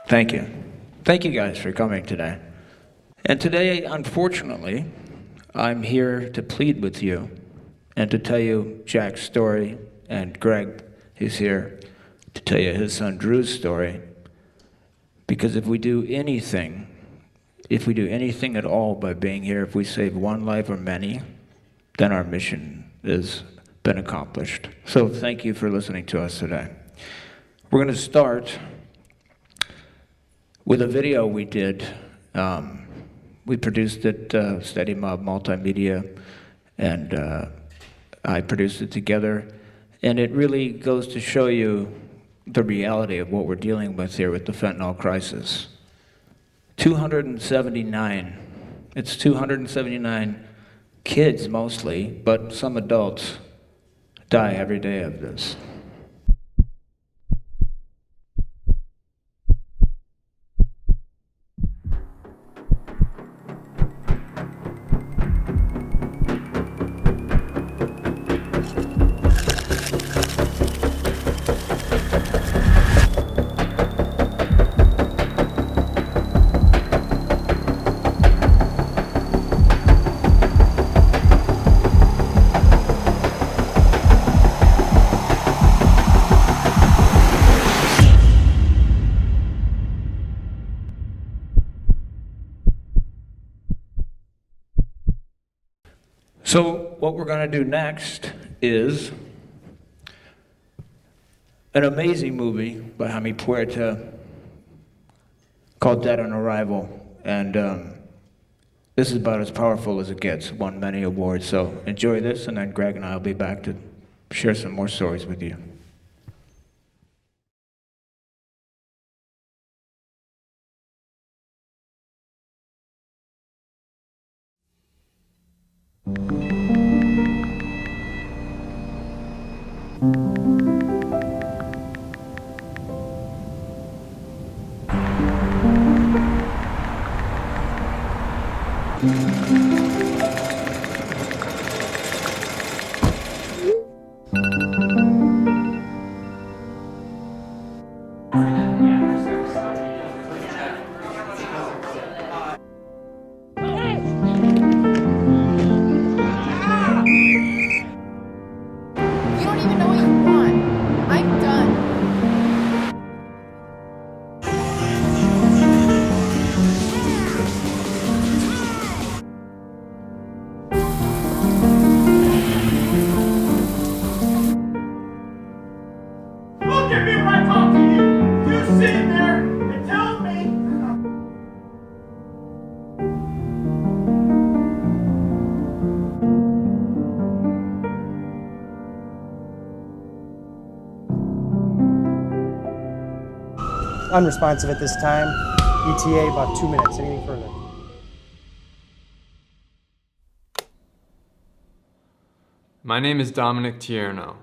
Thank you. Thank you guys for coming today. And today, unfortunately, I'm here to plead with you and to tell you Jack's story, and Greg is here to tell you his son Drew's story. Because if we do anything at all by being here, if we save one life or many, then our mission has been accomplished. So thank you for listening to us today. We're going to start with a video we did. We produced it, Steady Mob Multimedia, and I produced it together. And it really goes to show you the reality of what we're dealing with here with the fentanyl crisis. 279. It's 279 kids mostly, but some adults die every day of this. So what we're going to do next is an amazing movie by Jaime Puerta called Dead on Arrival. And this is about as powerful as it gets. Won many awards. So enjoy this, and then Greg and I will be back to share some more stories with you. Unresponsive at this time. ETA about 2 minutes. Anything further? My name is Dominic Tierno.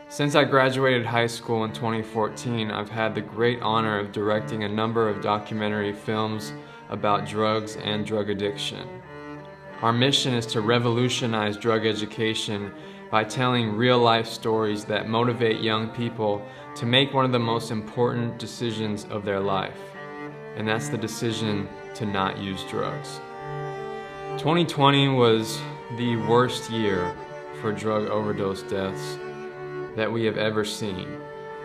Since I graduated high school in 2014, I've had the great honor of directing a number of documentary films about drugs and drug addiction. Our mission is to revolutionize drug education by telling real-life stories that motivate young people to make one of the most important decisions of their life, and that's the decision to not use drugs. 2020 was the worst year for drug overdose deaths that we have ever seen.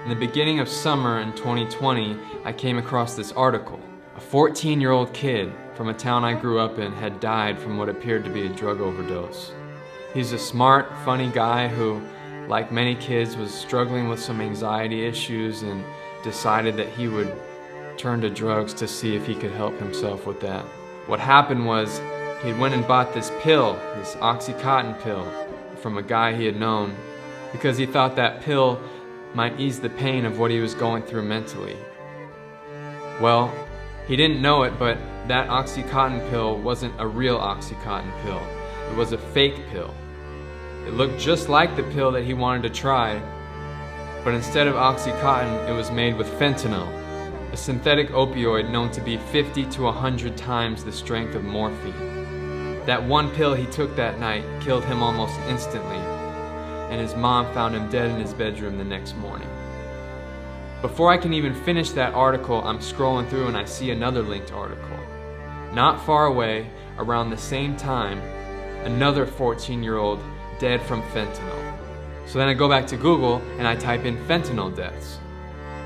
In the beginning of summer in 2020, I came across this article. A 14-year-old kid from a town I grew up in had died from what appeared to be a drug overdose. He's a smart, funny guy who, like many kids, was struggling with some anxiety issues and decided that he would turn to drugs to see if he could help himself with that. What happened was he went and bought this pill, this Oxycontin pill, from a guy he had known because he thought that pill might ease the pain of what he was going through mentally. Well, he didn't know it, but that Oxycontin pill wasn't a real Oxycontin pill. It was a fake pill. It looked just like the pill that he wanted to try, but instead of Oxycontin, it was made with fentanyl, a synthetic opioid known to be 50 to 100 times the strength of morphine. That one pill he took that night killed him almost instantly, and his mom found him dead in his bedroom the next morning. Before I can even finish that article, I'm scrolling through and I see another linked article. Not far away, around the same time, another 14-year-old dead from fentanyl. So then I go back to Google and I type in fentanyl deaths.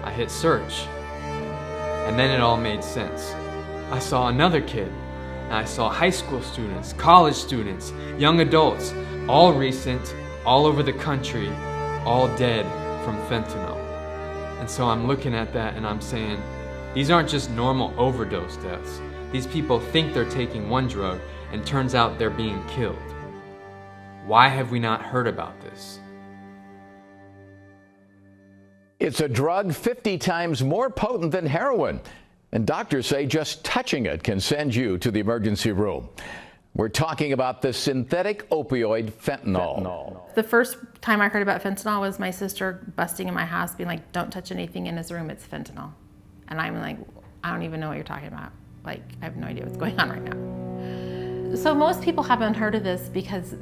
I hit search, and then it all made sense. I saw another kid, and I saw high school students, college students, young adults, all recent, all over the country, all dead from fentanyl. And so I'm looking at that and I'm saying, these aren't just normal overdose deaths. These people think they're taking one drug and turns out they're being killed. Why have we not heard about this? It's a drug 50 times more potent than heroin, and doctors say just touching it can send you to the emergency room. We're talking about the synthetic opioid fentanyl. The first time I heard about fentanyl was my sister busting in my house being like, don't touch anything in his room, it's fentanyl. And I'm like, I don't even know what you're talking about. Like, I have no idea what's going on right now. So most people haven't heard of this because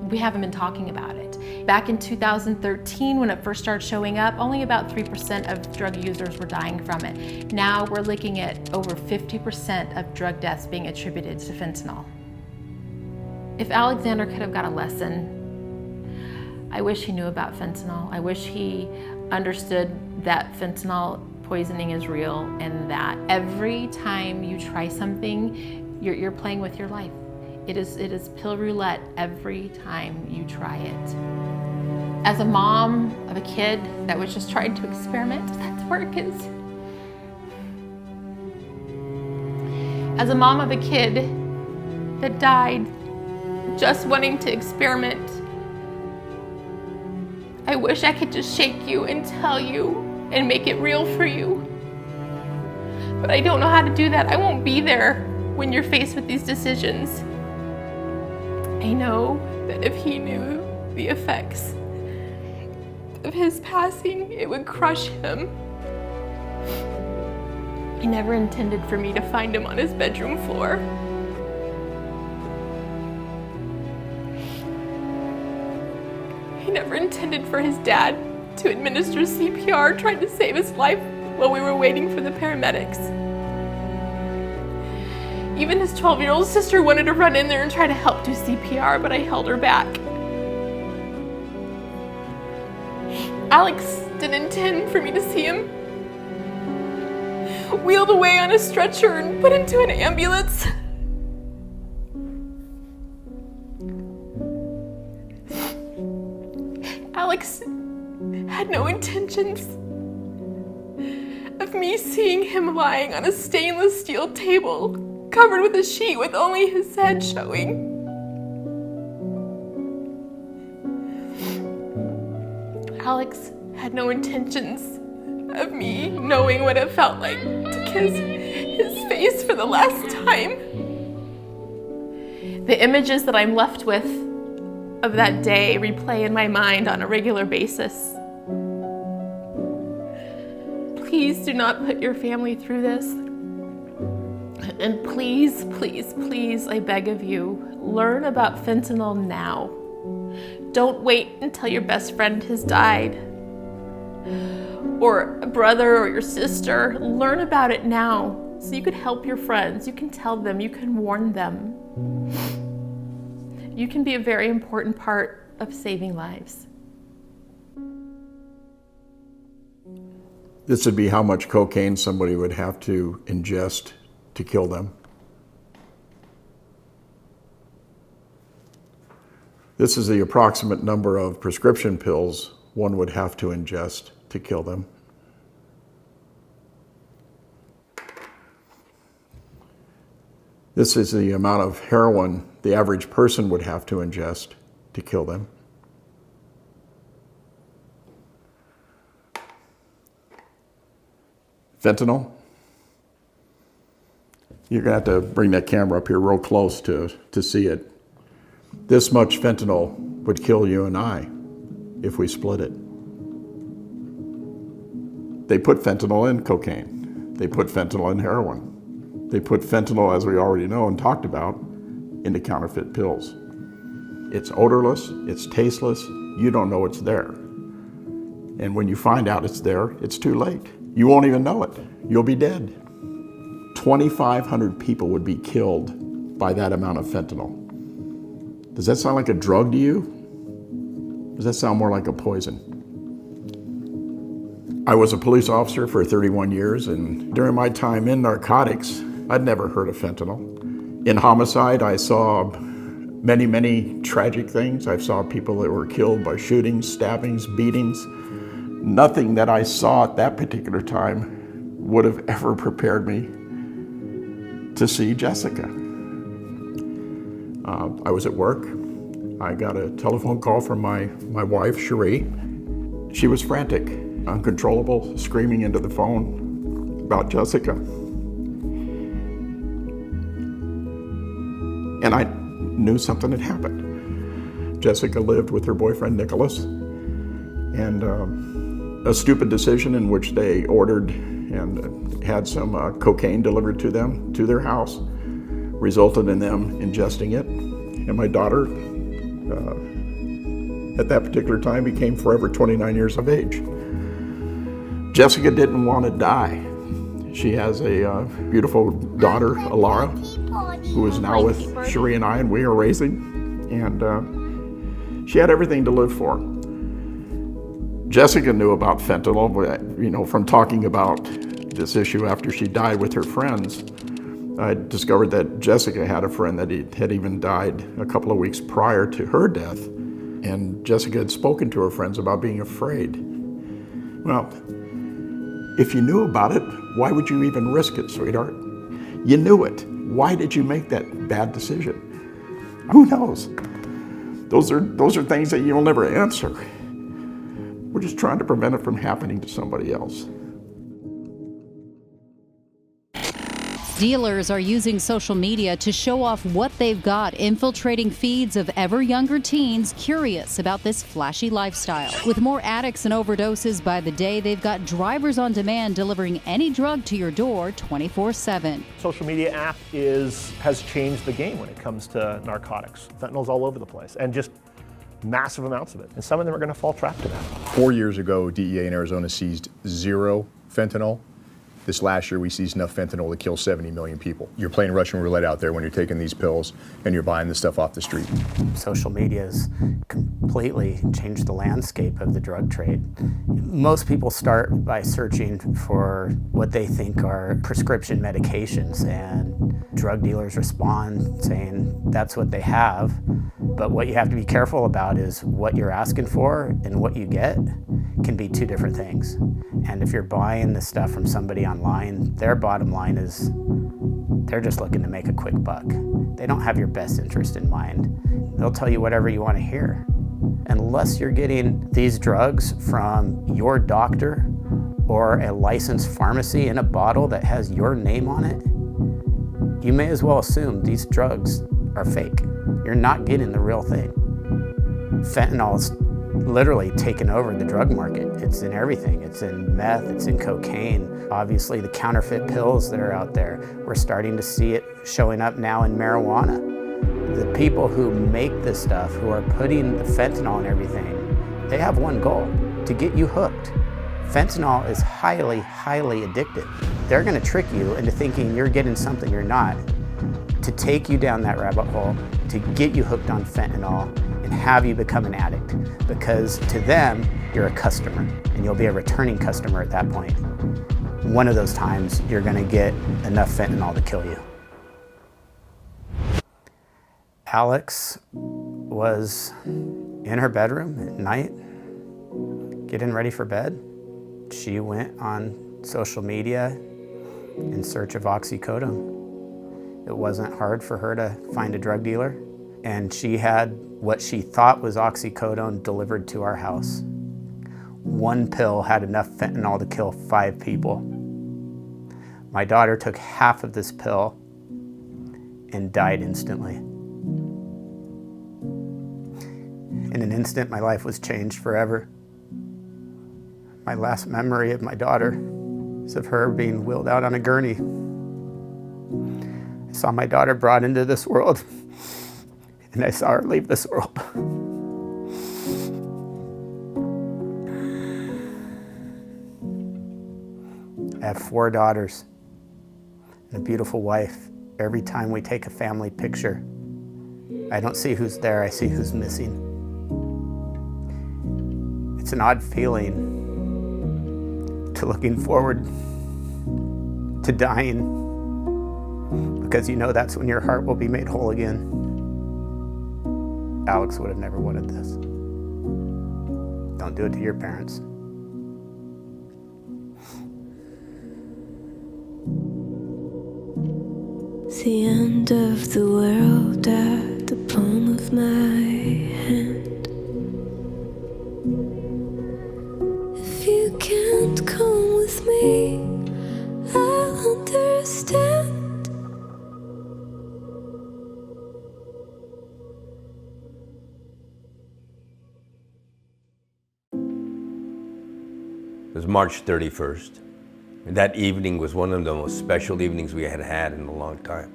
we haven't been talking about it. Back in 2013, when it first started showing up, only about 3% of drug users were dying from it. Now we're looking at over 50% of drug deaths being attributed to fentanyl. If Alexander could have got a lesson, I wish he knew about fentanyl. I wish he understood that fentanyl poisoning is real and that every time you try something, you're playing with your life. It is pill roulette every time you try it. As a mom of a kid that was just trying to experiment, that's where it is. As a mom of a kid that died just wanting to experiment, I wish I could just shake you and tell you and make it real for you. But I don't know how to do that. I won't be there when you're faced with these decisions. I know that if he knew the effects of his passing, it would crush him. He never intended for me to find him on his bedroom floor. He never intended for his dad to administer CPR, trying to save his life while we were waiting for the paramedics. Even his 12-year-old sister wanted to run in there and try to help do CPR, but I held her back. Alex didn't intend for me to see him wheeled away on a stretcher and put into an ambulance. Alex had no intentions of me seeing him lying on a stainless steel table covered with a sheet with only his head showing. Alex had no intentions of me knowing what it felt like to kiss his face for the last time. The images that I'm left with of that day replay in my mind on a regular basis. Please do not put your family through this. And please, please, please, I beg of you, learn about fentanyl now. Don't wait until your best friend has died, or a brother or your sister. Learn about it now so you can help your friends. You can tell them, you can warn them. You can be a very important part of saving lives. This would be how much cocaine somebody would have to ingest to kill them. This is the approximate number of prescription pills one would have to ingest to kill them. This is the amount of heroin the average person would have to ingest to kill them. Fentanyl. You're gonna have to bring that camera up here real close to see it. This much fentanyl would kill you and I if we split it. They put fentanyl in cocaine. They put fentanyl in heroin. They put fentanyl, as we already know and talked about, into counterfeit pills. It's odorless, it's tasteless, you don't know it's there. And when you find out it's there, it's too late. You won't even know it. You'll be dead. 2,500 people would be killed by that amount of fentanyl. Does that sound like a drug to you? Does that sound more like a poison? I was a police officer for 31 years, and during my time in narcotics, I'd never heard of fentanyl. In homicide, I saw many, many tragic things. I saw people that were killed by shootings, stabbings, beatings. Nothing that I saw at that particular time would have ever prepared me to see Jessica. I was at work. I got a telephone call from my wife, Cherie. She was frantic, uncontrollable, screaming into the phone about Jessica. And I knew something had happened. Jessica lived with her boyfriend, Nicholas, and a stupid decision in which they ordered and had some cocaine delivered to them, to their house, resulted in them ingesting it. And my daughter, at that particular time, became forever 29 years of age. Jessica didn't want to die. She has a beautiful daughter, Alara, who is now with Cherie and I, and we are raising. And she had everything to live for. Jessica knew about fentanyl, from talking about this issue after she died with her friends. I discovered that Jessica had a friend that had even died a couple of weeks prior to her death. And Jessica had spoken to her friends about being afraid. Well, if you knew about it, why would you even risk it, sweetheart? You knew it. Why did you make that bad decision? Who knows? Those are things that you'll never answer. We're just trying to prevent it from happening to somebody else. Dealers are using social media to show off what they've got, infiltrating feeds of ever younger teens curious about this flashy lifestyle. With more addicts and overdoses by the day, they've got drivers on demand delivering any drug to your door 24/7. Social media app has changed the game when it comes to narcotics. Fentanyl's all over the place, and just massive amounts of it. And some of them are going to fall trap to that. 4 years ago, DEA in Arizona seized 0 fentanyl. This last year, we seized enough fentanyl to kill 70 million people. You're playing Russian roulette out there when you're taking these pills and you're buying this stuff off the street. Social media has completely changed the landscape of the drug trade. Most people start by searching for what they think are prescription medications, and drug dealers respond saying that's what they have. But what you have to be careful about is what you're asking for and what you get can be two different things. And if you're buying this stuff from somebody online, their bottom line is they're just looking to make a quick buck. They don't have your best interest in mind. They'll tell you whatever you want to hear. Unless you're getting these drugs from your doctor or a licensed pharmacy in a bottle that has your name on it, you may as well assume these drugs are fake. You're not getting the real thing. Fentanyl's literally taken over the drug market. It's in everything. It's in meth, it's in cocaine. Obviously the counterfeit pills that are out there, we're starting to see it showing up now in marijuana. The people who make this stuff, who are putting the fentanyl in everything, they have one goal: to get you hooked. Fentanyl is highly, highly addictive. They're gonna trick you into thinking you're getting something you're not, to take you down that rabbit hole, to get you hooked on fentanyl and have you become an addict. Because to them, you're a customer, and you'll be a returning customer at that point. One of those times, you're gonna get enough fentanyl to kill you. Alex was in her bedroom at night, getting ready for bed. She went on social media in search of oxycodone. It wasn't hard for her to find a drug dealer, and she had what she thought was oxycodone delivered to our house. One pill had enough fentanyl to kill 5 people. My daughter took half of this pill and died instantly. In an instant, my life was changed forever. My last memory of my daughter is of her being wheeled out on a gurney. I saw my daughter brought into this world, and I saw her leave this world. I have 4 daughters and a beautiful wife. Every time we take a family picture, I don't see who's there, I see who's missing. It's an odd feeling to looking forward to dying, because you know that's when your heart will be made whole again. Alex would have never wanted this. Don't do it to your parents. It's the end of the world at the palm of my hand. If you can't come with me, I'll understand. It was March 31st. And that evening was one of the most special evenings we had had in a long time.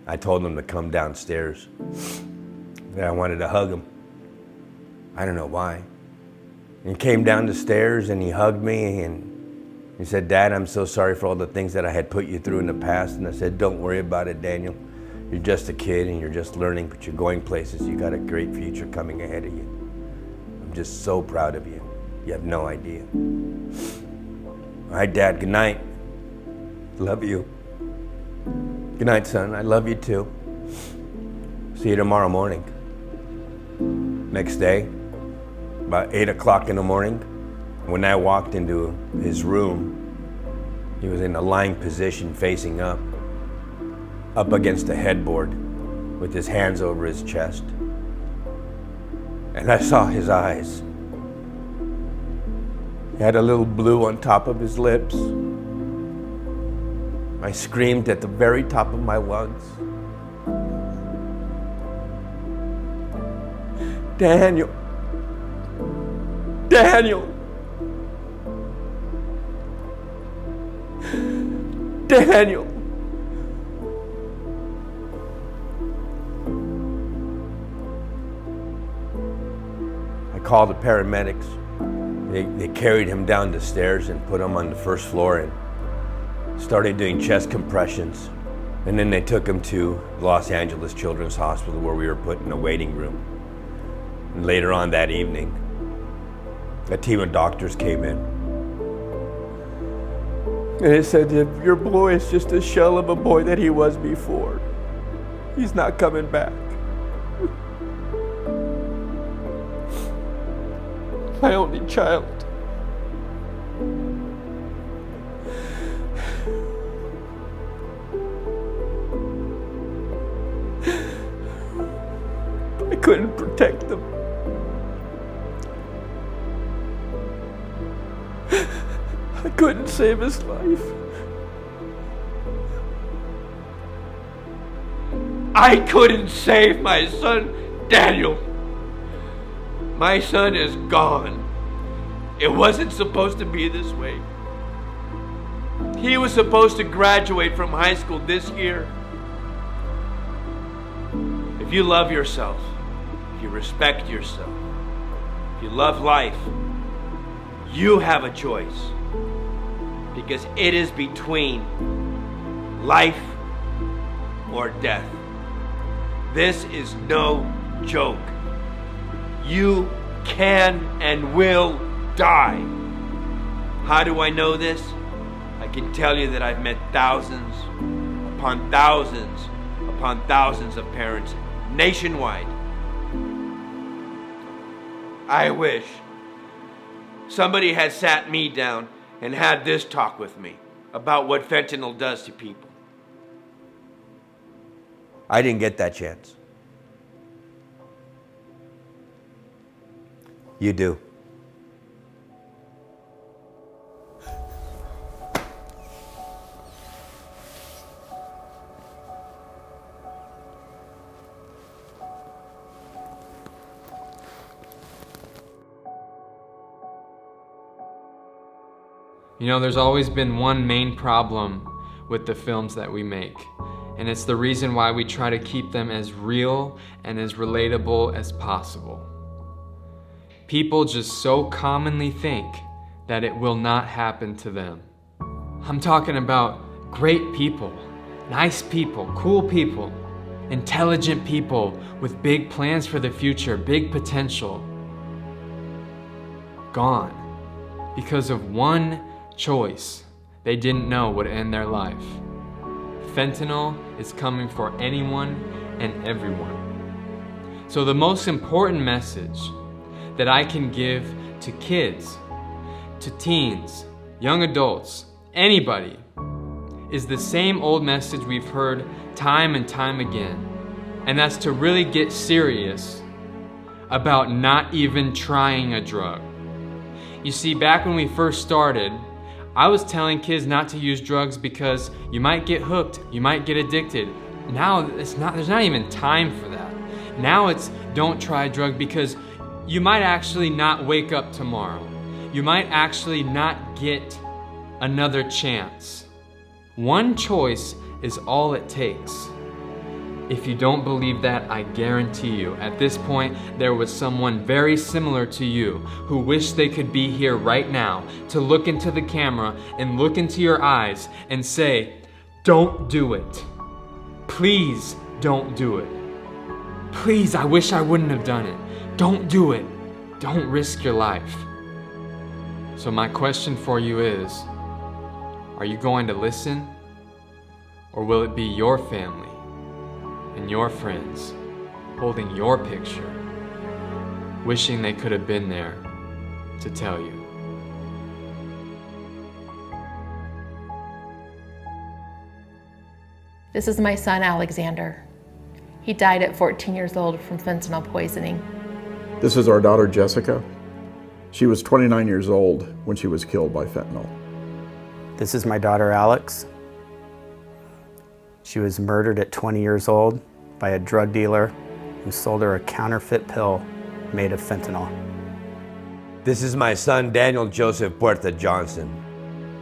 I told him to come downstairs. And I wanted to hug him. I don't know why. And he came down the stairs and he hugged me and he said, "Dad, I'm so sorry for all the things that I had put you through in the past." And I said, "Don't worry about it, Daniel. You're just a kid and you're just learning, but you're going places. You got a great future coming ahead of you. I'm just so proud of you. You have no idea." All right, Dad, good night. Love you. Good night, son. I love you too. See you tomorrow morning. Next day, about 8 o'clock in the morning, when I walked into his room, he was in a lying position facing up against a headboard with his hands over his chest. And I saw his eyes. He had a little blue on top of his lips. I screamed at the very top of my lungs, "Daniel! Daniel! Daniel!" I called the paramedics. They carried him down the stairs and put him on the first floor and started doing chest compressions. And then they took him to Los Angeles Children's Hospital, where we were put in a waiting room. And later on that evening, a team of doctors came in. And they said, "Your boy is just a shell of a boy that he was before. He's not coming back." My only child. I couldn't protect them. I couldn't save his life. I couldn't save my son, Daniel. My son is gone. It wasn't supposed to be this way. He was supposed to graduate from high school this year. If you love yourself, if you respect yourself, if you love life, you have a choice. Because it is between life or death. This is no joke. You can and will die. How do I know this? I can tell you that I've met thousands upon thousands upon thousands of parents nationwide. I wish somebody had sat me down and had this talk with me about what fentanyl does to people. I didn't get that chance. You do. You know, there's always been one main problem with the films that we make, and it's the reason why we try to keep them as real and as relatable as possible. People just so commonly think that it will not happen to them. I'm talking about great people, nice people, cool people, intelligent people with big plans for the future, big potential. Gone because of one choice they didn't know would end their life. Fentanyl is coming for anyone and everyone. So the most important message that I can give to kids, to teens, young adults, anybody, is the same old message we've heard time and time again. And that's to really get serious about not even trying a drug. You see, back when we first started, I was telling kids not to use drugs because you might get hooked, you might get addicted. Now there's not even time for that. Now it's don't try a drug because you might actually not wake up tomorrow. You might actually not get another chance. One choice is all it takes. If you don't believe that, I guarantee you, at this point, there was someone very similar to you who wished they could be here right now to look into the camera and look into your eyes and say, don't do it. Please don't do it. Please, I wish I wouldn't have done it. Don't do it. Don't risk your life. So my question for you is, are you going to listen? Or will it be your family and your friends holding your picture, wishing they could have been there to tell you? This is my son, Alexander. He died at 14 years old from fentanyl poisoning. This is our daughter, Jessica. She was 29 years old when she was killed by fentanyl. This is my daughter, Alex. She was murdered at 20 years old by a drug dealer who sold her a counterfeit pill made of fentanyl. This is my son, Daniel Joseph Puerta Johnson,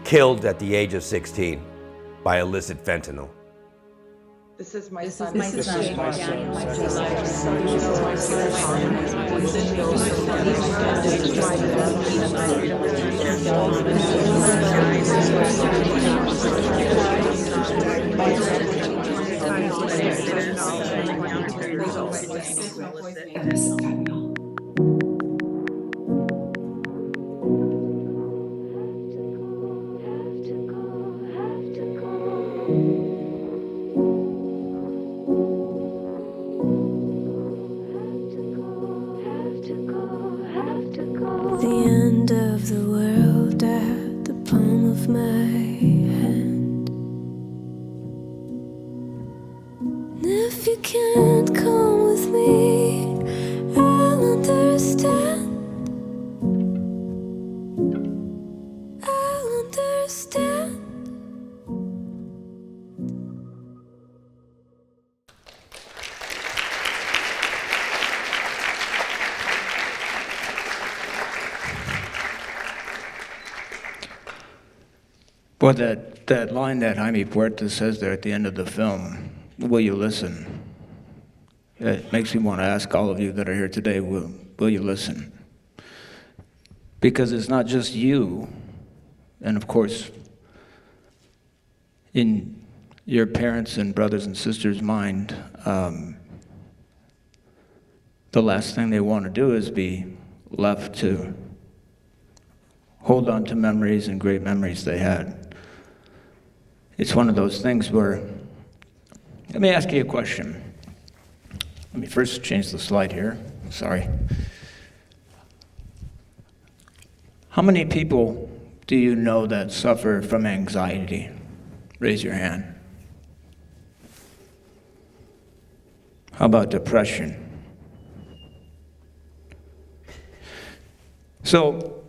killed at the age of 16 by illicit fentanyl. This is my son. The end of the world at the palm of my hand. And if you can't come with me, I'll understand. I'll understand. Well, that line that Jaime Puerta says there at the end of the film, will you listen? It makes me want to ask all of you that are here today, will you listen? Because it's not just you, and of course, in your parents' and brothers and sisters' mind, the last thing they want to do is be left to hold on to memories and great memories they had. It's one of those things where, let me ask you a question. Let me first change the slide here, sorry. How many people do you know that suffer from anxiety? Raise your hand. How about depression? So,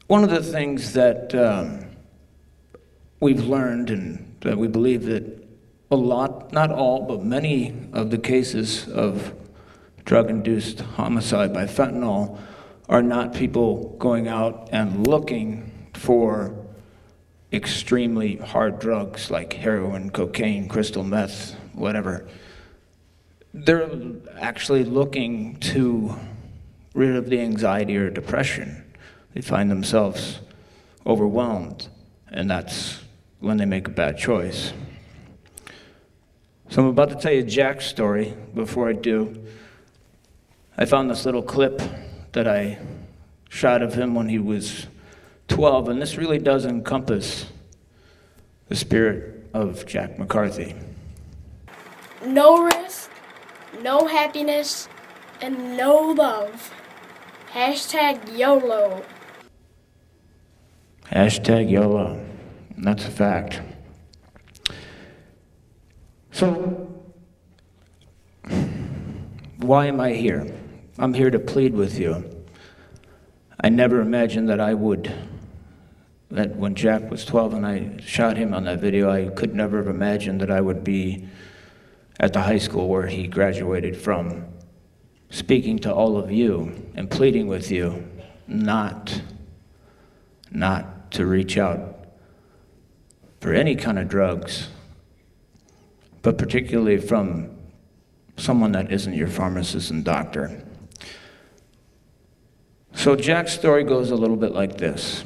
one of the things that we've learned and that we believe that a lot, not all, but many of the cases of drug-induced homicide by fentanyl are not people going out and looking for extremely hard drugs like heroin, cocaine, crystal meth, whatever. They're actually looking to rid of the anxiety or depression. They find themselves overwhelmed. and that's when they make a bad choice. So I'm about to tell you Jack's story. Before I do, I found this little clip that I shot of him when he was 12, and this really does encompass the spirit of Jack McCarthy. No risk, no happiness, and no love. Hashtag YOLO. Hashtag YOLO. And that's a fact. So, why am I here? I'm here to plead with you. I never imagined that that when Jack was 12 and I shot him on that video, I could never have imagined that I would be at the high school where he graduated from, speaking to all of you and pleading with you not to reach out for any kind of drugs, but particularly from someone that isn't your pharmacist and doctor. So Jack's story goes a little bit like this.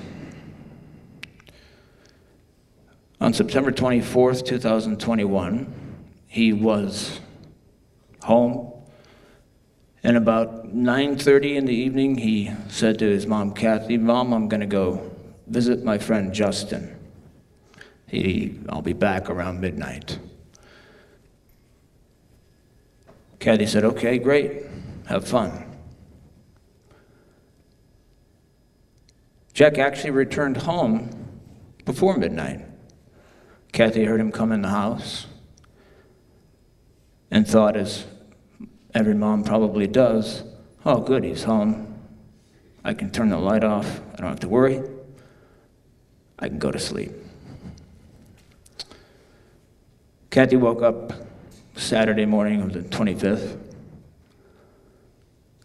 On September 24th, 2021, he was home, and about 9:30 in the evening, he said to his mom, Kathy, Mom, I'm gonna go visit my friend Justin. I'll be back around midnight. Kathy said, okay, great, have fun. Jack actually returned home before midnight. Kathy heard him come in the house and thought, as every mom probably does, oh good, he's home. I can turn the light off, I don't have to worry. I can go to sleep. Kathy woke up Saturday morning of the 25th,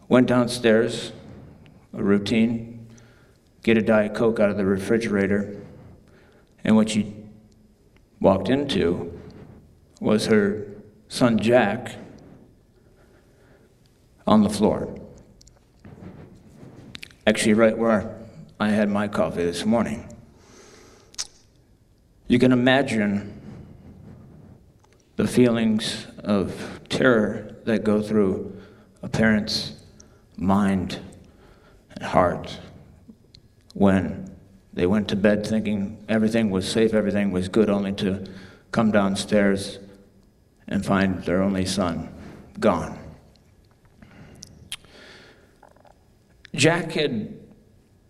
went downstairs, a routine, get a Diet Coke out of the refrigerator, and what she walked into was her son Jack on the floor. Actually, right where I had my coffee this morning. You can imagine the feelings of terror that go through a parent's mind and heart when they went to bed thinking everything was safe, everything was good, only to come downstairs and find their only son gone. Jack had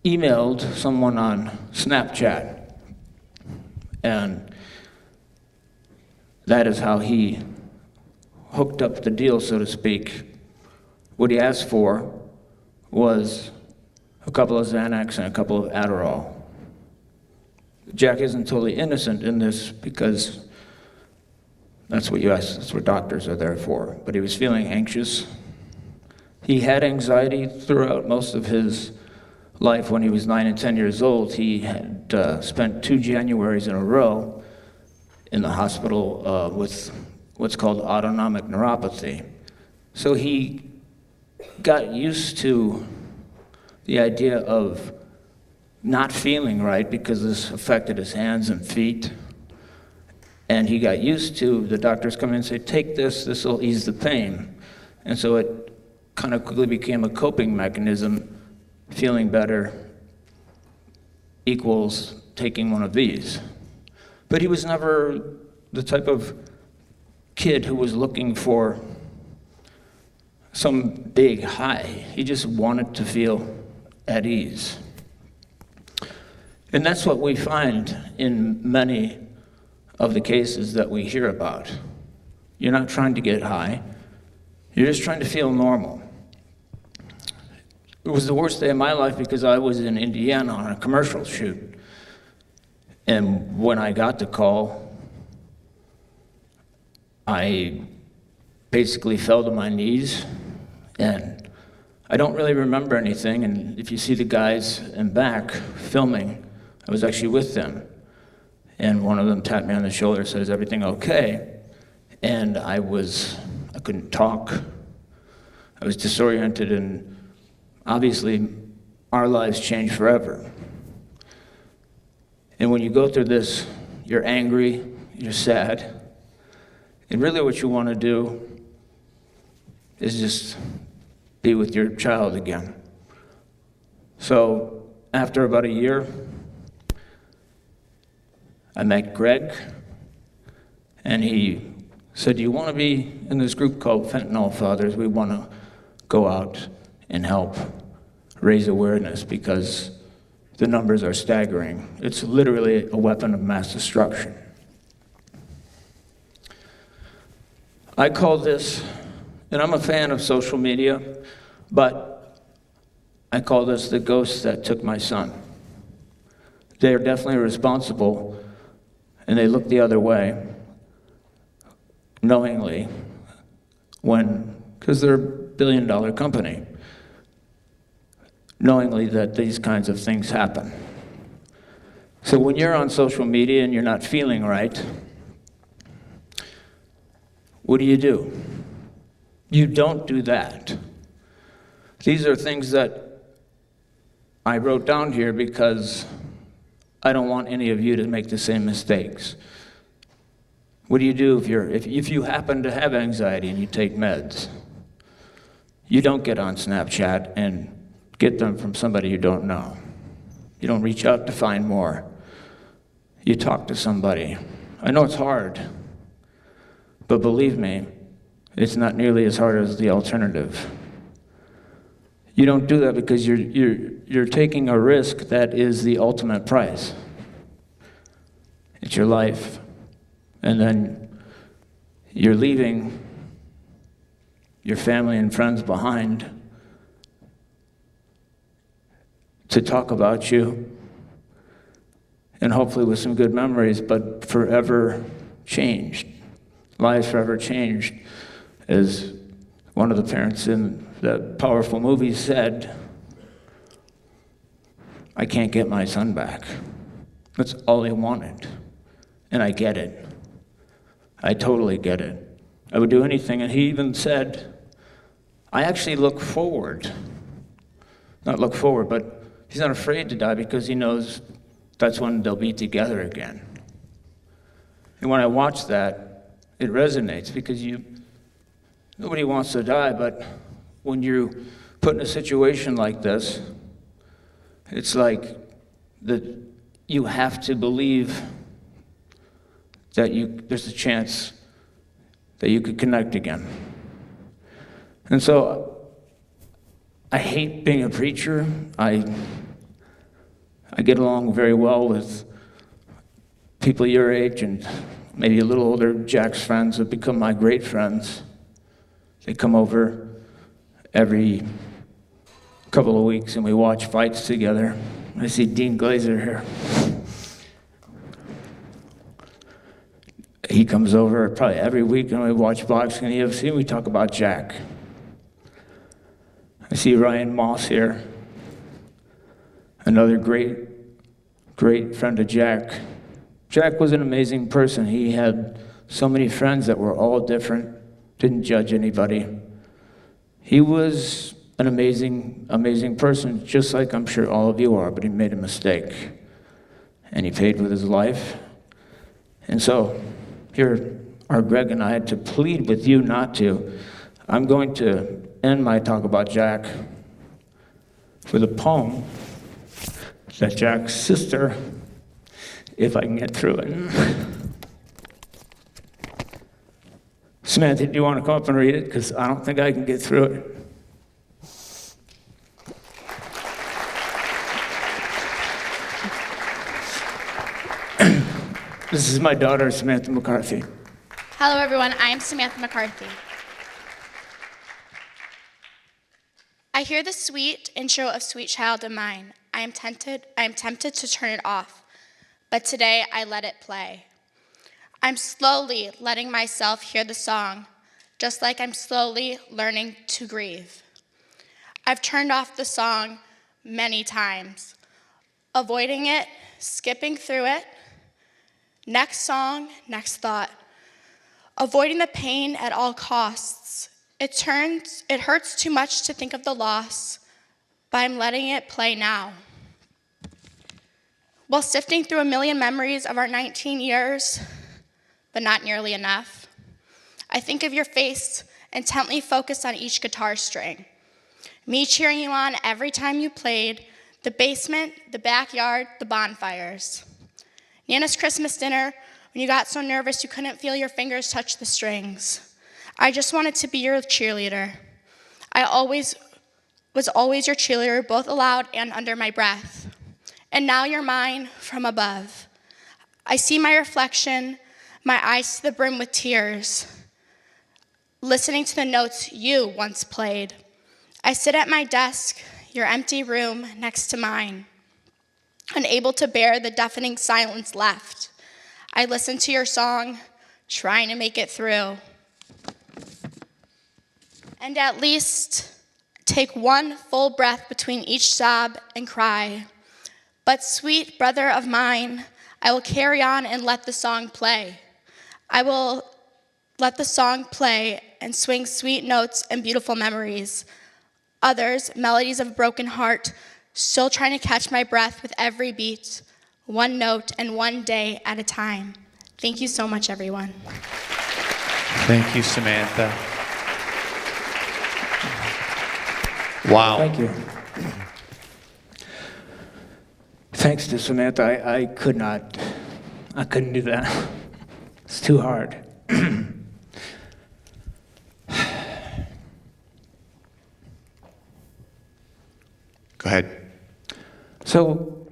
emailed someone on Snapchat, and that is how he hooked up the deal, so to speak. What he asked for was a couple of Xanax and a couple of Adderall. Jack isn't totally innocent in this because that's what doctors are there for. But he was feeling anxious. He had anxiety throughout most of his life. When he was 9 and 10 years old, he had spent 2 Januaries in a row in the hospital with what's called autonomic neuropathy. So he got used to the idea of not feeling right because this affected his hands and feet. And he got used to the doctors come in and say, take this will ease the pain. And so it kind of quickly became a coping mechanism. Feeling better equals taking one of these. But he was never the type of kid who was looking for some big high. He just wanted to feel at ease. And that's what we find in many of the cases that we hear about. You're not trying to get high, you're just trying to feel normal. It was the worst day of my life because I was in Indiana on a commercial shoot. And when I got the call, I basically fell to my knees, and I don't really remember anything. And if you see the guys in back filming, I was actually with them. And one of them tapped me on the shoulder and said, is everything okay? And I couldn't talk. I was disoriented, and obviously our lives changed forever. And when you go through this, you're angry, you're sad. And really what you want to do is just be with your child again. So after about a year, I met Greg, and he said, "Do you want to be in this group called Fentanyl Fathers? We want to go out and help raise awareness because the numbers are staggering. It's literally a weapon of mass destruction." I call this, and I'm a fan of social media, but I call this the ghosts that took my son. They are definitely responsible, and they look the other way, knowingly, because they're a billion-dollar company, knowingly that these kinds of things happen. So when you're on social media and you're not feeling right, what do? You don't do that. These are things that I wrote down here because I don't want any of you to make the same mistakes. What do you do if you happen to have anxiety and you take meds? You don't get on Snapchat and get them from somebody you don't know. You don't reach out to find more. You talk to somebody. I know it's hard, but believe me, it's not nearly as hard as the alternative. You don't do that because you're taking a risk that is the ultimate price. It's your life. And then you're leaving your family and friends behind to talk about you, and hopefully with some good memories, but forever changed. Lives forever changed. As one of the parents in the powerful movie said, "I can't get my son back." That's all he wanted. And I get it. I totally get it. I would do anything. And he even said, I actually look forward. Not look forward, but he's not afraid to die because he knows that's when they'll be together again. And when I watch that, it resonates because nobody wants to die, but when you're put in a situation like this, it's like you have to believe that there's a chance that you could connect again. And so I hate being a preacher. I get along very well with people your age and maybe a little older. Jack's friends have become my great friends. They come over every couple of weeks and we watch fights together. I see Dean Glazer here. He comes over probably every week and we watch boxing and UFC and we talk about Jack. I see Ryan Moss here, another great friend of Jack. Jack was an amazing person. He had so many friends that were all different, didn't judge anybody. He was an amazing person, just like I'm sure all of you are, but he made a mistake. And he paid with his life. And so, here are Greg and I to plead with you not to. I'm going to end my talk about Jack with a poem that Jack's sister, if I can get through it. Samantha, do you want to come up and read it? Because I don't think I can get through it. This is my daughter, Samantha McCarthy. Hello, everyone. I am Samantha McCarthy. I hear the sweet intro of Sweet Child of Mine. I am tempted to turn it off, but today I let it play. I'm slowly letting myself hear the song, just like I'm slowly learning to grieve. I've turned off the song many times, avoiding it, skipping through it. Next song, next thought. Avoiding the pain at all costs. It hurts too much to think of the loss, but I'm letting it play now. While sifting through a million memories of our 19 years, but not nearly enough, I think of your face intently focused on each guitar string. Me cheering you on every time you played, the basement, the backyard, the bonfires. Nana's Christmas dinner, when you got so nervous you couldn't feel your fingers touch the strings. I just wanted to be your cheerleader. I was always your cheerleader, both aloud and under my breath. And now you're mine from above. I see my reflection, my eyes to the brim with tears, listening to the notes you once played. I sit at my desk, your empty room next to mine, unable to bear the deafening silence left. I listen to your song, trying to make it through. And at least take one full breath between each sob and cry. But sweet brother of mine, I will carry on and let the song play. I will let the song play and swing sweet notes and beautiful memories. Others, melodies of a broken heart, still trying to catch my breath with every beat, one note and one day at a time. Thank you so much, everyone. Thank you, Samantha. Wow. Thank you. Thanks to Samantha, I couldn't do that. It's too hard. Go ahead. So,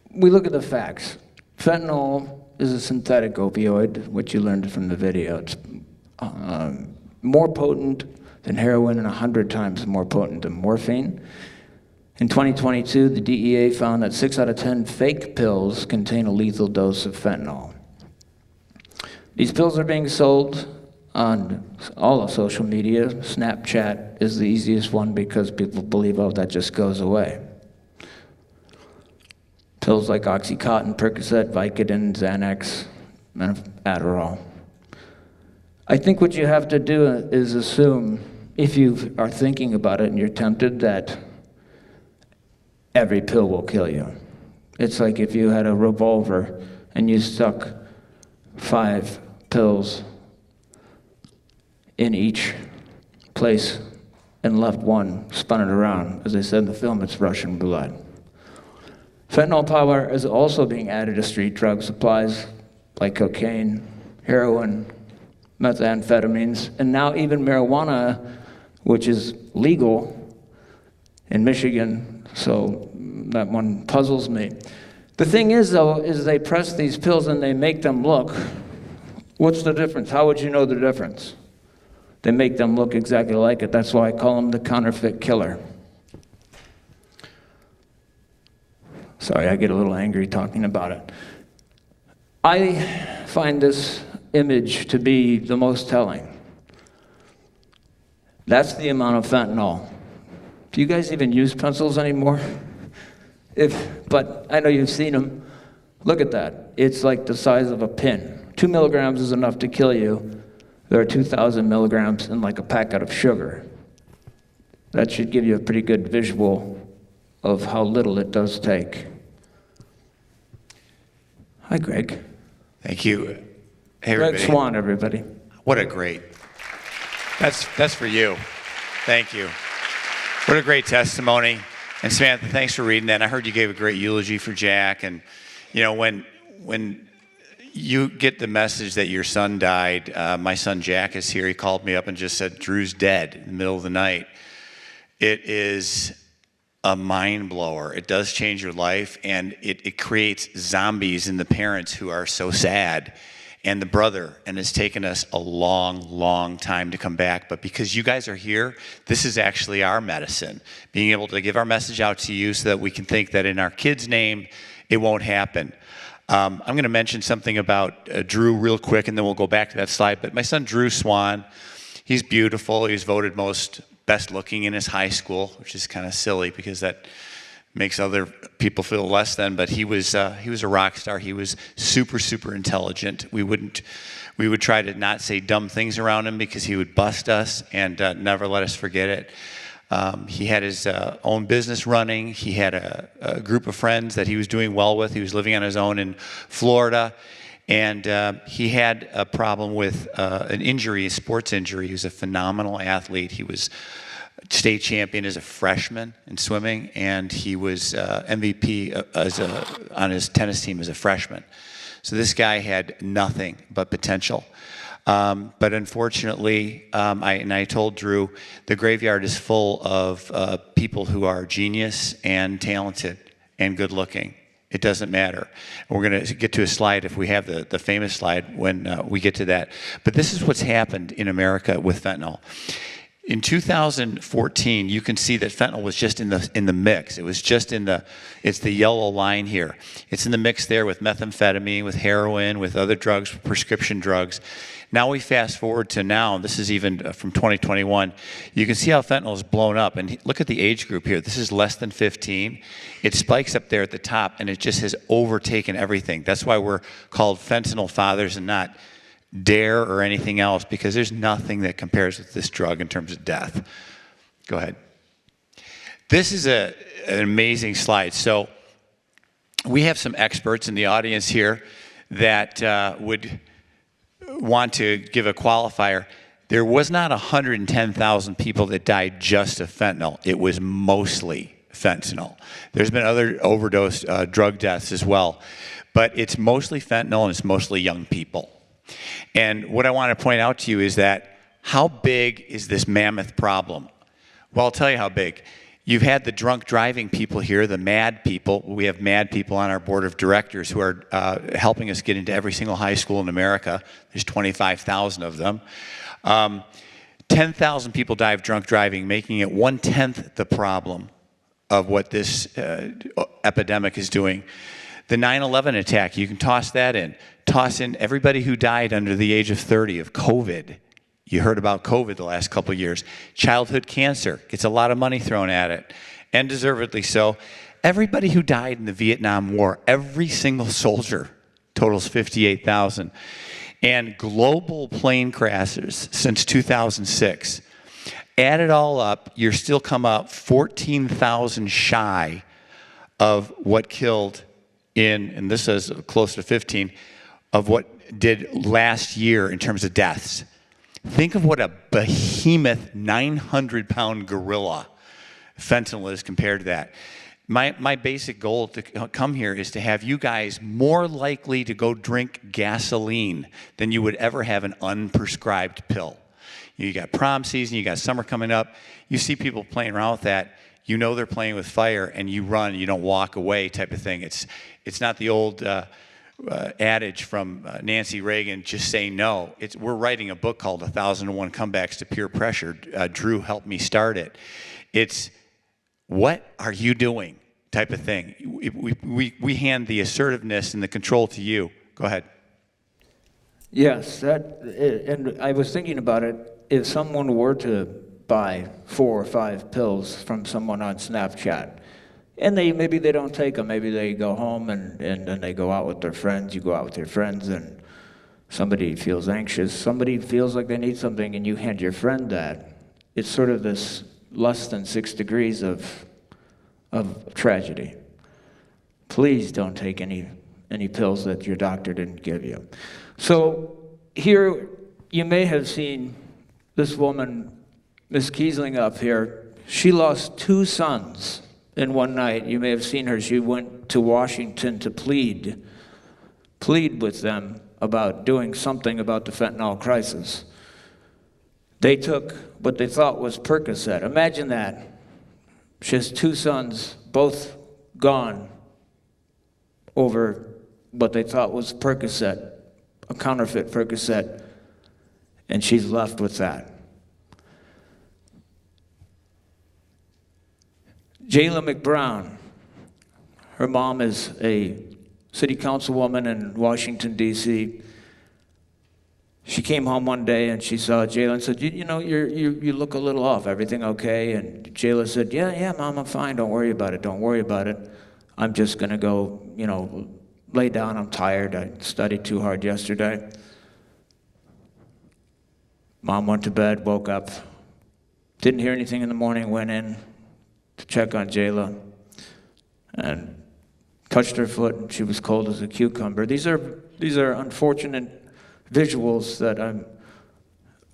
we look at the facts. Fentanyl is a synthetic opioid, which you learned from the video. It's more potent than heroin and 100 times more potent than morphine. In 2022, the DEA found that 6 out of 10 fake pills contain a lethal dose of fentanyl. These pills are being sold on all of social media. Snapchat is the easiest one because people believe, oh, that just goes away. Pills like Oxycontin, Percocet, Vicodin, Xanax, and Adderall. I think what you have to do is assume, if you are thinking about it and you're tempted, that every pill will kill you. It's like if you had a revolver and you stuck 5 pills in each place and left one, spun it around. As I said in the film, it's Russian roulette. Fentanyl powder is also being added to street drug supplies like cocaine, heroin, methamphetamines, and now even marijuana, which is legal in Michigan, so that one puzzles me. The thing is, though, is they press these pills and they make them look. What's the difference? How would you know the difference? They make them look exactly like it. That's why I call them the counterfeit killer. Sorry, I get a little angry talking about it. I find this image to be the most telling. That's the amount of fentanyl. Do you guys even use pencils anymore? But I know you've seen them. Look at that. It's like the size of a pin. 2 milligrams is enough to kill you. There are 2,000 milligrams in like a packet of sugar. That should give you a pretty good visual of how little it does take. Hi, Greg. Thank you. Hey, everybody. Greg Swan, everybody. What a great. That's for you. Thank you. What a great testimony. And Samantha, thanks for reading that. I heard you gave a great eulogy for Jack. And you know, when you get the message that your son died, my son Jack is here. He called me up and just said, Drew's dead in the middle of the night. It is a mind blower. It does change your life, and it creates zombies in the parents who are so sad, and the brother, and it's taken us a long, long time to come back. But because you guys are here, this is actually our medicine. Being able to give our message out to you so that we can think that in our kid's name, it won't happen. I'm going to mention something about Drew real quick, and then we'll go back to that slide. But my son, Drew Swan, he's beautiful. He was voted most best looking in his high school, which is kind of silly because that makes other people feel less than. But he was a rock star. He was super, super intelligent. We would try to not say dumb things around him because he would bust us and never let us forget it. He had his own business running. He had a group of friends that he was doing well with. He was living on his own in Florida. And he had a problem with an injury, a sports injury. He was a phenomenal athlete. He was state champion as a freshman in swimming, and he was MVP on his tennis team as a freshman. So this guy had nothing but potential. But unfortunately, I told Drew, the graveyard is full of people who are genius and talented and good looking. It doesn't matter. We're going to get to a slide, if we have the famous slide, when we get to that. But this is what's happened in America with fentanyl. In 2014, you can see that fentanyl was just in the mix. It was just it's the yellow line here. It's in the mix there with methamphetamine, with heroin, with other drugs, prescription drugs. Now we fast forward to now, this is even from 2021. You can see how fentanyl has blown up. And look at the age group here. This is less than 15. It spikes up there at the top, and it just has overtaken everything. That's why we're called fentanyl fathers and not DARE or anything else, because there's nothing that compares with this drug in terms of death. Go ahead. This is an amazing slide. So we have some experts in the audience here that would want to give a qualifier. There was not 110,000 people that died just of fentanyl. It was mostly fentanyl. There's been other overdose drug deaths as well, but it's mostly fentanyl and it's mostly young people. And what I want to point out to you is that how big is this mammoth problem? Well, I'll tell you how big. You've had the drunk driving people here, the mad people. We have mad people on our board of directors who are helping us get into every single high school in America. There's 25,000 of them. 10,000 people die of drunk driving, making it 1/10 the problem of what this epidemic is doing. The 9/11 attack, you can toss that in. Toss in everybody who died under the age of 30 of COVID. You heard about COVID the last couple of years. Childhood cancer gets a lot of money thrown at it, and deservedly so. Everybody who died in the Vietnam War, every single soldier, totals 58,000. And global plane crashes since 2006. Add it all up, you're still come up 14,000 shy of what killed and this is close to 15, of what did last year in terms of deaths. Think of what a behemoth 900-pound gorilla fentanyl is compared to that. My basic goal to come here is to have you guys more likely to go drink gasoline than you would ever have an unprescribed pill. You got prom season, you got summer coming up. You see people playing around with that. You know they're playing with fire, and you run, you don't walk away type of thing. It's not the old adage from Nancy Reagan, just say no. We're writing a book called 1,001 Comebacks to Peer Pressure. Drew helped me start it. It's what are you doing type of thing. We hand the assertiveness and the control to you. Go ahead. Yes, and I was thinking about it. If someone were to buy 4 or 5 pills from someone on Snapchat, and maybe they don't take them, maybe they go home and then they go out with their friends, you go out with your friends, and somebody feels anxious, somebody feels like they need something, and you hand your friend that. It's sort of this less than 6 degrees of tragedy. Please don't take any pills that your doctor didn't give you. So here you may have seen this woman, Miss Kiesling up here. She lost 2 sons in one night. You may have seen her. She went to Washington to plead with them about doing something about the fentanyl crisis. They took what they thought was Percocet. Imagine that. She has 2 sons, both gone, over what they thought was Percocet, a counterfeit Percocet, and she's left with that. Jayla McBrown, her mom is a city councilwoman in Washington, D.C. She came home one day and she saw Jayla and said, you know, you look a little off. Everything okay? And Jayla said, yeah, Mom, I'm fine. Don't worry about it. Don't worry about it. I'm just going to go, lay down. I'm tired. I studied too hard yesterday. Mom went to bed, woke up Didn't hear anything in the morning, went in to check on Jayla and touched her foot, and she was cold as a cucumber. These are unfortunate visuals that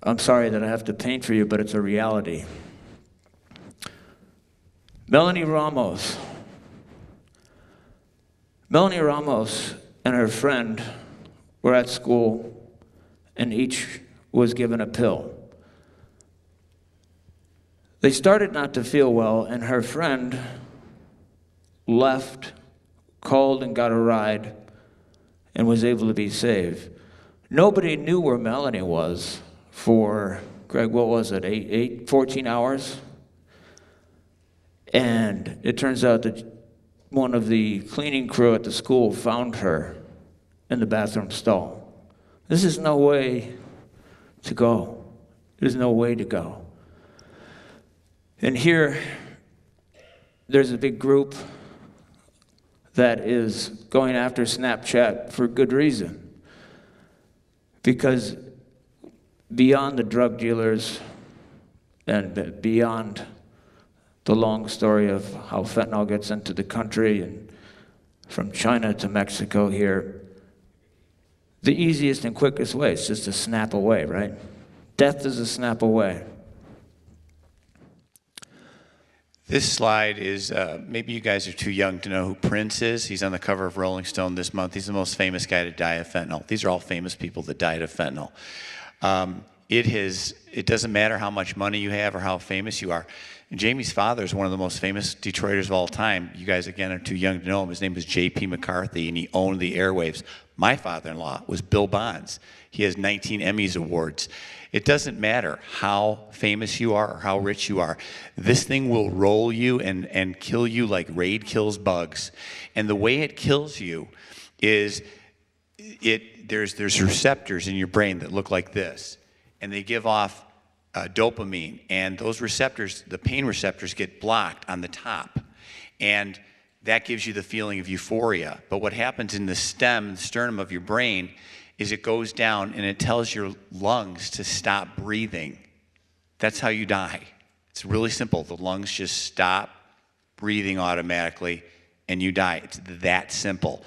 I'm sorry that I have to paint for you, but it's a reality. Melanie Ramos and her friend were at school, and each was given a pill. They started not to feel well, and her friend left, called and got a ride, and was able to be saved. Nobody knew where Melanie was for, Greg, what was it, 14 hours? And it turns out that one of the cleaning crew at the school found her in the bathroom stall. This is no way to go. There's no way to go. And here, there's a big group that is going after Snapchat for good reason. Because beyond the drug dealers and beyond the long story of how fentanyl gets into the country and from China to Mexico here, the easiest and quickest way is just a snap away, right? Death is a snap away. This slide is, maybe you guys are too young to know who Prince is. He's on the cover of Rolling Stone this month. He's the most famous guy to die of fentanyl. These are all famous people that died of fentanyl. It doesn't matter how much money you have or how famous you are. Jamie's father is one of the most famous Detroiters of all time. You guys, again, are too young to know him. His name was J.P. McCarthy, and he owned the airwaves. My father-in-law was Bill Bonds. He has 19 Emmys awards. It doesn't matter how famous you are or how rich you are. This thing will roll you and kill you like Raid kills bugs. And the way it kills you is there's receptors in your brain that look like this, and they give off dopamine, and those receptors, the pain receptors, get blocked on the top, and that gives you the feeling of euphoria. But what happens in the sternum of your brain is it goes down and it tells your lungs to stop breathing. That's how you die. It's really simple. The lungs just stop breathing automatically and you die. It's that simple.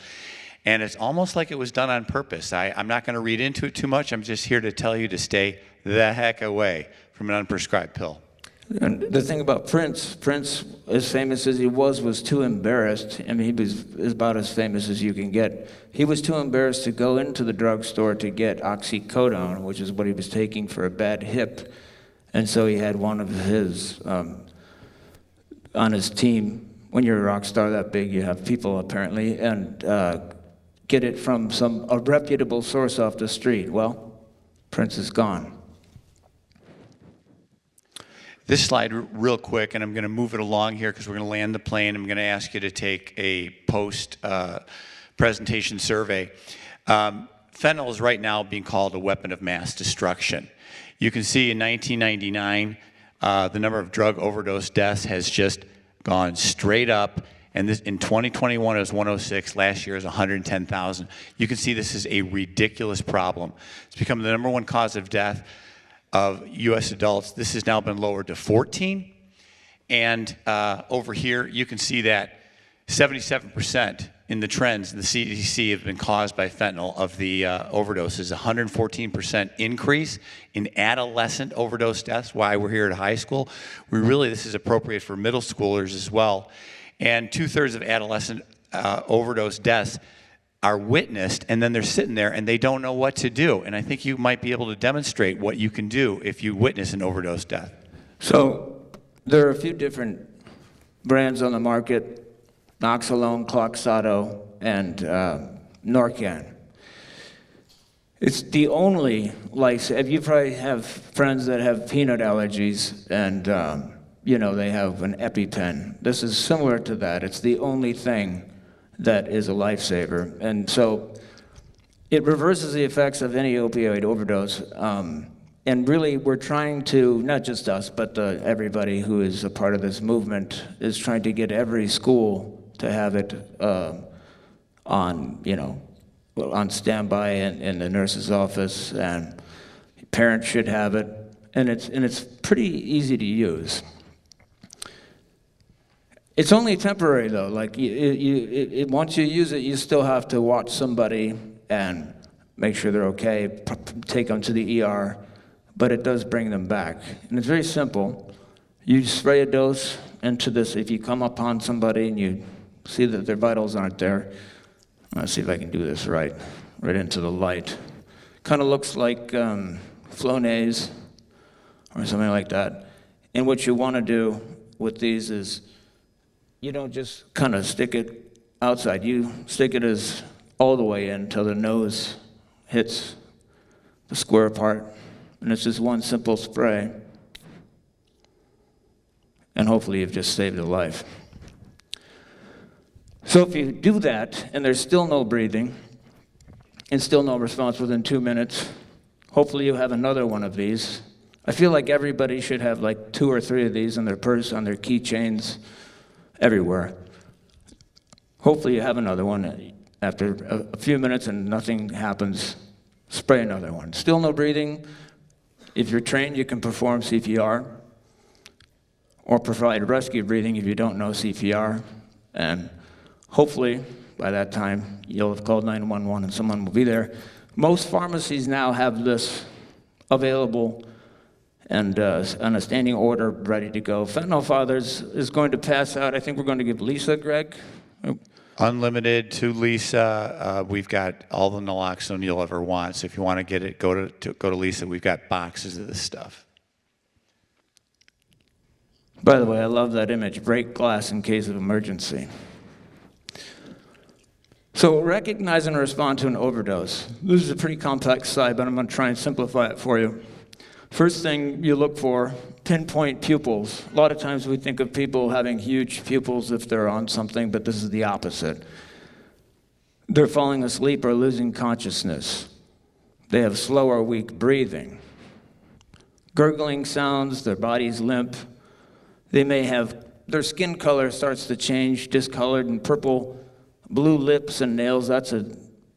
And it's almost like it was done on purpose. I'm not going to read into it too much. I'm just here to tell you to stay the heck away from an unprescribed pill. And the thing about Prince, as famous as he was too embarrassed. I mean, he was about as famous as you can get. He was too embarrassed to go into the drugstore to get oxycodone, which is what he was taking for a bad hip. And so he had one of his, on his team. When you're a rock star that big, you have people apparently, and get it from a reputable source off the street. Well, Prince is gone. This slide real quick, and I'm going to move it along here because we're going to land the plane. I'm going to ask you to take a post-presentation survey. Fentanyl is right now being called a weapon of mass destruction. You can see in 1999, the number of drug overdose deaths has just gone straight up. And this, in 2021, it was 106. Last year, it was 110,000. You can see this is a ridiculous problem. It's become the #1 cause of death of U.S. adults. This has now been lowered to 14. And over here, you can see that 77% in the trends in the CDC have been caused by fentanyl of the overdoses, 114% increase in adolescent overdose deaths. Why we're here at high school. This is appropriate for middle schoolers as well. And 2/3 of adolescent overdose deaths are witnessed, and then they're sitting there and they don't know what to do. And I think you might be able to demonstrate what you can do if you witness an overdose death. So there are a few different brands on the market: Noxalone, Cloxato, and Narcan. It's the only you probably have friends that have peanut allergies, and they have an EpiPen. This is similar to that. It's the only thing that is a lifesaver. And so it reverses the effects of any opioid overdose. And really, we're trying to, not just us, but everybody who is a part of this movement is trying to get every school to have it on standby in the nurse's office, and parents should have it. and it's pretty easy to use. It's only temporary though. Like once you use it, you still have to watch somebody and make sure they're okay, take them to the ER, but it does bring them back. And it's very simple. You spray a dose into this. If you come upon somebody and you see that their vitals aren't there, let's see if I can do this right into the light. Kind of looks like Flonase or something like that. And what you want to do with these is you don't just kind of stick it outside. You stick it as all the way in until the nose hits the square part. And it's just one simple spray. And hopefully you've just saved a life. So if you do that and there's still no breathing and still no response within 2 minutes, hopefully you have another one of these. I feel like everybody should have like 2 or 3 of these in their purse, on their keychains, everywhere. Hopefully you have another one. After a few minutes and nothing happens, spray another one. Still no breathing. If you're trained, you can perform CPR or provide rescue breathing if you don't know CPR. And hopefully, by that time, you'll have called 911 and someone will be there. Most pharmacies now have this available and on a standing order, ready to go. Fentanyl Fathers is going to pass out. I think we're going to give Lisa, Greg. Unlimited to Lisa. We've got all the naloxone you'll ever want. So if you want to get it, go to Lisa. We've got boxes of this stuff. By the way, I love that image. Break glass in case of emergency. So recognize and respond to an overdose. This is a pretty complex slide, but I'm going to try and simplify it for you. First thing you look for, pinpoint pupils. A lot of times we think of people having huge pupils if they're on something, but this is the opposite. They're falling asleep or losing consciousness. They have slow or weak breathing. Gurgling sounds, their body's limp. They may have, their skin color starts to change, discolored and purple, blue lips and nails. That's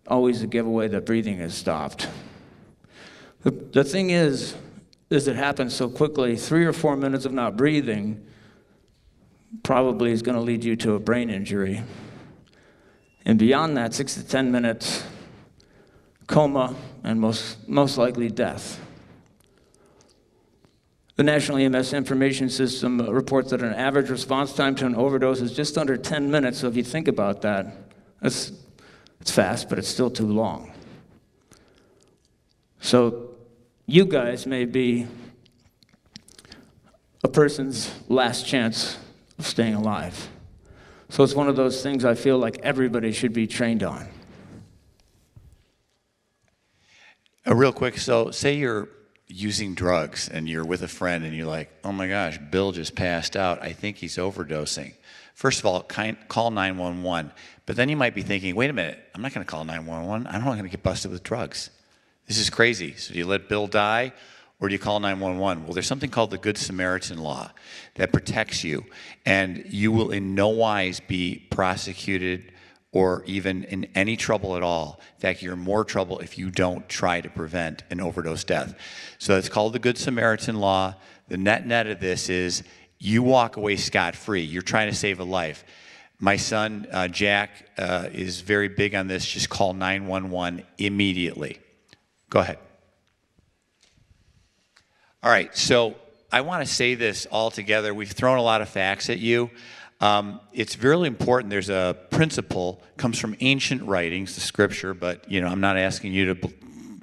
always a giveaway that breathing has stopped. The thing is it happens so quickly. 3 or 4 minutes of not breathing probably is going to lead you to a brain injury. And beyond that, 6 to 10 minutes, coma, and most likely death. The National EMS Information System reports that an average response time to an overdose is just under 10 minutes. So if you think about that, it's fast, but it's still too long. So you guys may be a person's last chance of staying alive. So it's one of those things I feel like everybody should be trained on. Real quick, so say you're using drugs and you're with a friend and you're like, oh my gosh, Bill just passed out. I think he's overdosing. First of all, call 911. But then you might be thinking, wait a minute, I'm not going to call 911. I'm not going to get busted with drugs. This is crazy. So do you let Bill die or do you call 911? Well, there's something called the Good Samaritan Law that protects you. And you will in no wise be prosecuted or even in any trouble at all. In fact, you're in more trouble if you don't try to prevent an overdose death. So it's called the Good Samaritan Law. The net of this is you walk away scot-free. You're trying to save a life. My son, Jack, is very big on this. Just call 911 immediately. Go ahead. All right, so I want to say this all together. We've thrown a lot of facts at you. It's really important. There's a principle, comes from ancient writings, the scripture, but I'm not asking you to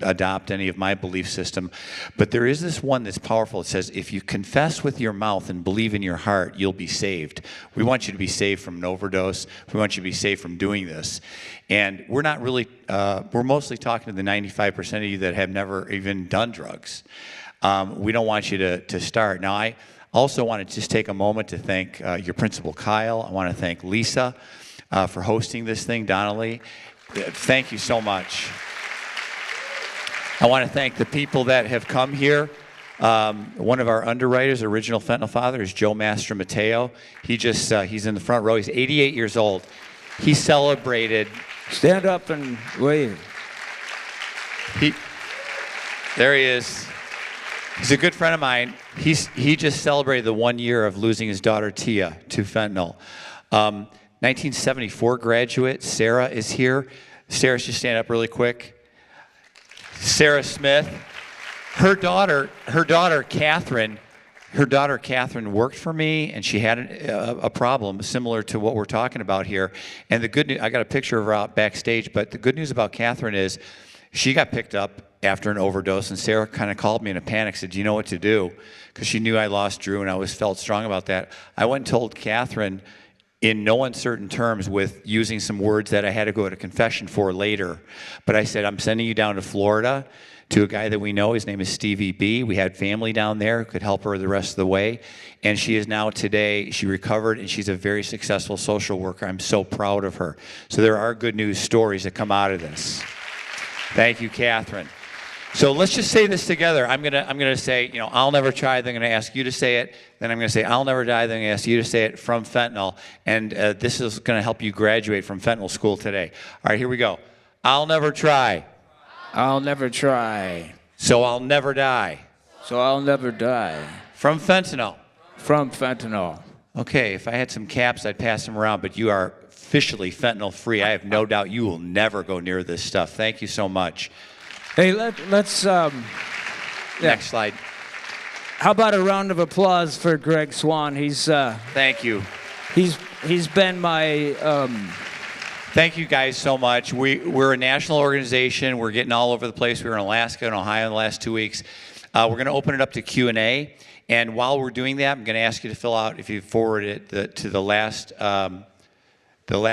adopt any of my belief system. But there is this one that's powerful. It says, if you confess with your mouth and believe in your heart, you'll be saved. We want you to be saved from an overdose. We want you to be saved from doing this. And we're not really, we're mostly talking to the 95% of you that have never even done drugs. We don't want you to start. Now, I also want to just take a moment to thank your principal, Kyle. I want to thank Lisa for hosting this thing, Donnelly. Thank you so much. I want to thank the people that have come here. One of our underwriters, original Fentanyl Father, is Joe Master Mateo. He's in the front row. He's 88 years old. He celebrated. Stand up and wave. There he is. He's a good friend of mine. He just celebrated the 1 year of losing his daughter Tia to fentanyl. 1974 graduate Sarah is here. Sarah, just stand up really quick. Sarah Smith. Her daughter Catherine worked for me, and she had a problem similar to what we're talking about here. And the good news, I got a picture of her out backstage, but the good news about Catherine is she got picked up after an overdose, and Sarah kind of called me in a panic, said, do you know what to do? Because she knew I lost Drew, and I always felt strong about that. I went and told Catherine in no uncertain terms, with using some words that I had to go to confession for later. But I said, I'm sending you down to Florida to a guy that we know. His name is Stevie B. We had family down there who could help her the rest of the way. And she is now today, she recovered, and she's a very successful social worker. I'm so proud of her. So there are good news stories that come out of this. Thank you, Catherine. So let's just say this together. I'm gonna say, you know, I'll never try. Then I'm gonna ask you to say it. Then I'm gonna say, I'll never die. Then I'm gonna ask you to say it from fentanyl. And this is gonna help you graduate from fentanyl school today. All right, here we go. I'll never try. I'll never try. So I'll never die. So I'll never die. From fentanyl. From fentanyl. Okay, if I had some caps, I'd pass them around, but you are officially fentanyl free. I have no doubt you will never go near this stuff. Thank you so much. Hey, let's Next slide. How about a round of applause for Greg Swan? He's Thank you. He's been my Thank you guys so much. We're a national organization. We're getting all over the place. We were in Alaska and Ohio in the last 2 weeks. We're going to open it up to Q&A. And while we're doing that, I'm going to ask you to fill out, if you forward it to the last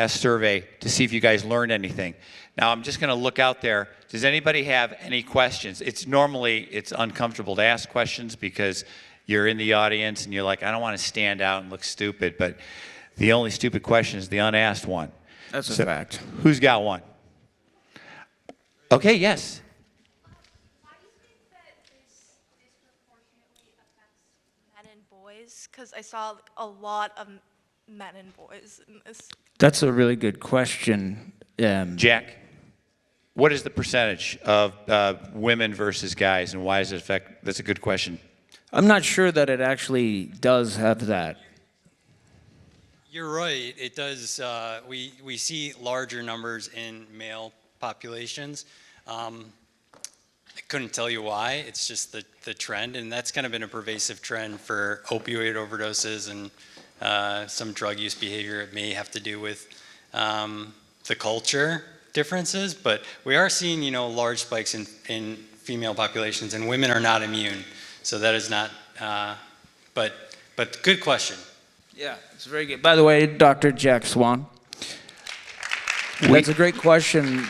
survey, to see if you guys learned anything. Now, I'm just going to look out there. Does anybody have any questions? It's uncomfortable to ask questions because you're in the audience and you're like, I don't want to stand out and look stupid. But the only stupid question is the unasked one. That's a fact. Who's got one? Okay, yes. Why do you think that this disproportionately affects men and boys? Because I saw a lot of men and boys in this. That's a really good question. Jack, what is the percentage of women versus guys, and why does it affect? That's a good question. I'm not sure that it actually does have that. You're right. It does. We see larger numbers in male populations. I couldn't tell you why. It's just the trend, and that's kind of been a pervasive trend for opioid overdoses and some drug use behavior. It may have to do with the culture differences, but we are seeing, large spikes in female populations, and women are not immune. So that is not. But good question. Yeah, it's very good. By the way, Dr. Jack Swan. That's a great question.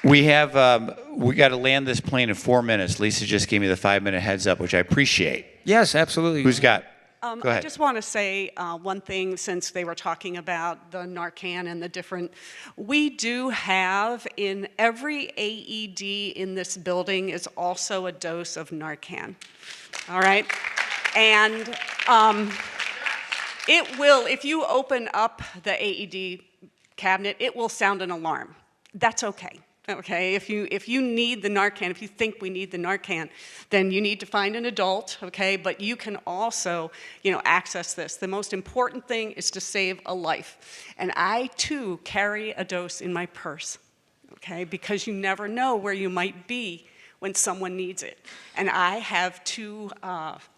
We got to land this plane in 4 minutes. Lisa just gave me the 5-minute heads up, which I appreciate. Yes, absolutely. Who's got? Go ahead. I just want to say one thing, since they were talking about the Narcan and the different. We do have, in every AED in this building is also a dose of Narcan. All right? And it will, if you open up the AED cabinet, it will sound an alarm. That's okay. Okay, if you need the Narcan, if you think we need the Narcan, then you need to find an adult, okay? But you can also, access this. The most important thing is to save a life. And I, too, carry a dose in my purse, okay? Because you never know where you might be when someone needs it. And I have 2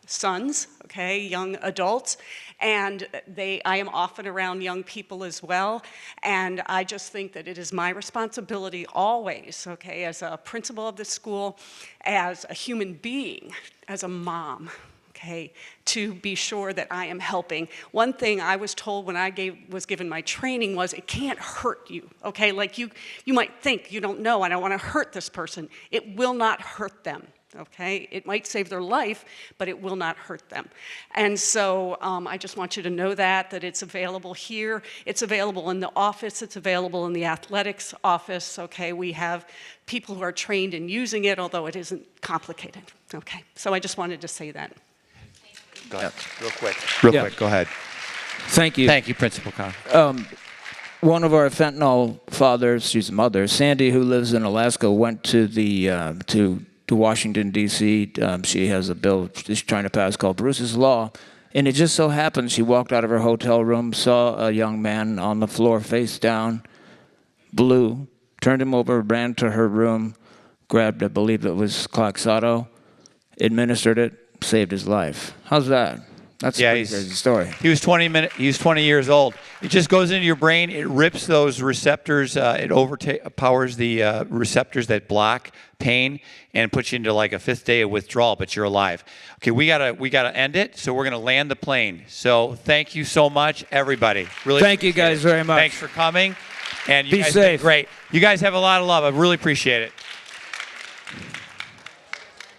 sons, okay, young adults, and I am often around young people as well, and I just think that it is my responsibility always, okay, as a principal of the school, as a human being, as a mom, okay, to be sure that I am helping. One thing I was told when I was given my training was, it can't hurt you, okay? Like you might think, you don't know, I don't want to hurt this person. It will not hurt them. Okay, it might save their life, but it will not hurt them. And so I just want you to know that it's available here. It's available in the office. It's available in the athletics office. Okay, we have people who are trained in using it, although it isn't complicated. Okay, so I just wanted to say that. Go ahead, real quick. Go ahead. Thank you. Thank you, Principal Conn. One of our fentanyl fathers, she's a mother, Sandy, who lives in Alaska, went to to Washington, D.C. She has a bill she's trying to pass called Bruce's Law. And it just so happened she walked out of her hotel room, saw a young man on the floor face down, blue, turned him over, ran to her room, grabbed, I believe it was Cloxato, administered it, saved his life. How's that? That's a pretty crazy story. He was 20 years old. It just goes into your brain. It rips those receptors. It overpowers the receptors that block pain and puts you into like a 5th day of withdrawal, but you're alive. Okay, we gotta end it. So we're gonna land the plane. So thank you so much, everybody. Really thank you guys very much. Thanks for coming. And you Be guys safe. did great. You guys have a lot of love. I really appreciate it.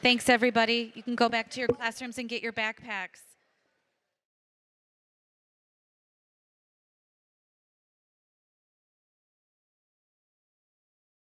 Thanks, everybody. You can go back to your classrooms and get your backpacks.